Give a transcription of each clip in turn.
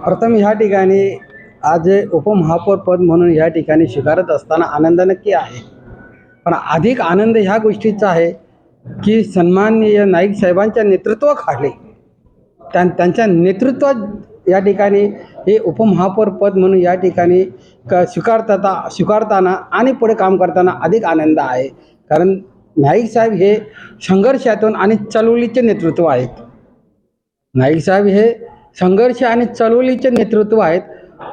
प्रथम ह्या ठिकाणी आज उपमहापौर पद म्हणून या ठिकाणी स्वीकारत असताना आनंद नक्की आहे, पण अधिक आनंद ह्या गोष्टीचा आहे की सन्माननीय नाईक साहेबांच्या नेतृत्वाखाली त्यांच्या नेतृत्वात या ठिकाणी हे उपमहापौर पद म्हणून या ठिकाणी स्वीकारताना आणि पुढे काम करताना अधिक आनंद आहे. कारण नाईक साहेब हे संघर्षातून आणि चळवळीचे नेतृत्व आहेत. नाईक साहेब हे संघर्ष आणि चळवळीचे नेतृत्व आहेत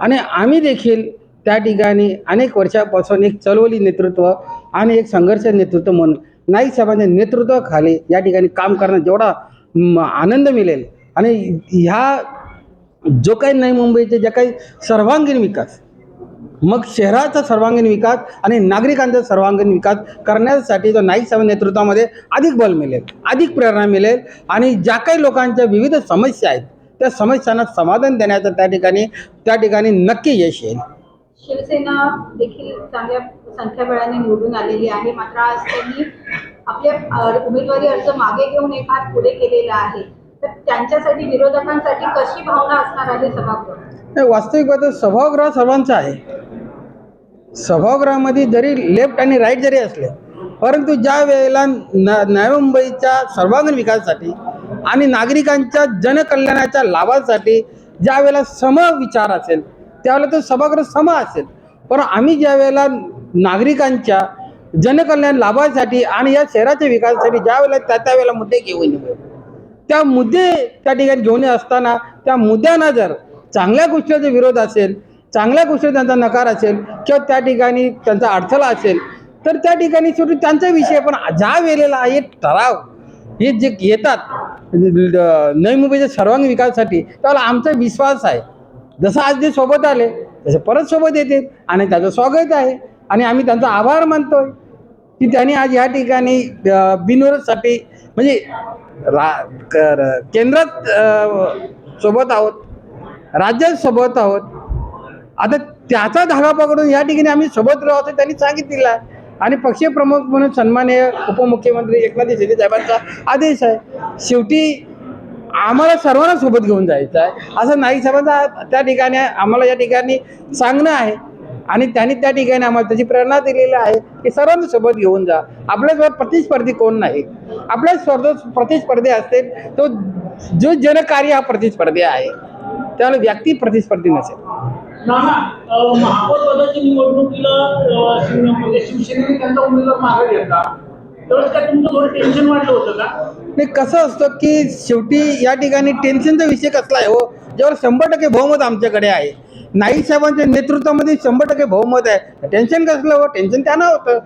आणि आम्ही देखील त्या ठिकाणी अनेक वर्षापासून एक चळवळी नेतृत्व आणि एक संघर्ष नेतृत्व म्हणून नाईक साहेबांच्या नेतृत्वाखाली या ठिकाणी काम करण्यात जेवढा आनंद मिळेल आणि ह्या जो काही नवी मुंबईचे जे काही सर्वांगीण विकास, मग शहराचा सर्वांगीण विकास आणि नागरिकांचा सर्वांगीण विकास करण्यासाठी जो नाईक साहेब नेतृत्वामध्ये अधिक बल मिळेल, अधिक प्रेरणा मिळेल आणि ज्या काही लोकांच्या विविध समस्या आहेत त्या समस्यांना समाधान देण्याचं त्या ठिकाणी नक्की यश येईल. शिवसेना देखील चांगल्या संख्याबळाने निवडून आलेली आहे, मात्र आज त्यांनी आपल्या उमेदवारी अर्ज मागे घेऊन एक हात पुढे केलेला आहे. तर त्यांच्यासाठी विरोधकांसाठी कशी भावना असणार आहे सभागृह? वास्तविक बात सभागृह सर्वांचा आहे. सभागृहामध्ये जरी लेफ्ट आणि राईट जरी असले, परंतु ज्या वेळेला नवी मुंबईच्या सर्वांगीण विकासासाठी आणि नागरिकांच्या जनकल्याणाच्या लाभासाठी ज्या वेळेला सम विचार असेल त्यावेळेला तो सभागृह सम असेल. पण आम्ही ज्या वेळेला नागरिकांच्या जनकल्याण लाभासाठी आणि या शहराच्या विकासासाठी ज्या वेळेला त्या वेळेला मुद्दे घेऊन येऊ, त्या मुद्दे त्या ठिकाणी घेऊन असताना त्या मुद्द्यांना जर चांगल्या गोष्टीचा विरोध असेल, चांगल्या गोष्टी त्यांचा नकार असेल किंवा त्या ठिकाणी त्यांचा अडथळा असेल तर त्या ठिकाणी शेवटी त्यांचा विषय. पण ज्या वेळेला हे ठराव हे जे येतात नवी मुंबईच्या सर्वांगीण विकासासाठी त्यावेळेला आमचा विश्वास आहे जसं आज जे सोबत आले तसे परत सोबत येतील आणि त्याचं स्वागत आहे आणि आम्ही त्यांचा आभार मानतोय की त्यांनी आज या ठिकाणी बिनविरोधसाठी म्हणजे केंद्रात सोबत आहोत, राज्यात सोबत आहोत. आता त्याचा धागा पकडून या ठिकाणी आम्ही सोबत राहू असं त्यांनी सांगितलेलं आहे आणि पक्षीय प्रमुख म्हणून सन्माननीय उपमुख्यमंत्री एकनाथ शिंदे साहेबांचा आदेश आहे. शेवटी आम्हाला सर्वांना सोबत घेऊन जायचं आहे असं नाईक साहेबांचा त्या ठिकाणी आम्हाला या ठिकाणी सांगणं आहे आणि त्यांनी त्या ठिकाणी आम्हाला त्याची प्रेरणा दिलेली आहे की सर्वांना सोबत घेऊन जा. आपल्यासोबत प्रतिस्पर्धी कोण नाही, आपल्या प्रतिस्पर्धी असतील तो जो जनकार्य हा प्रतिस्पर्धी आहे, त्याला व्यक्ती प्रतिस्पर्धी नसेल. महापौर पदाच्या निवडणुकीला शिवसेनेने त्यांचा उमेदवार मागे घेतला, त्यावेळेस काय तुमचं थोडं टेन्शन वाटलं होतं का? नाही, कसं असतं की शेवटी या ठिकाणी टेन्शनचा विषय कसला आहे हो, ज्यावर 100% बहुमत आमच्याकडे आहे. नाईक साहेबांच्या नेतृत्वामध्ये 100% बहुमत आहे. टेन्शन कसलं हो? टेन्शन त्यांना होतं.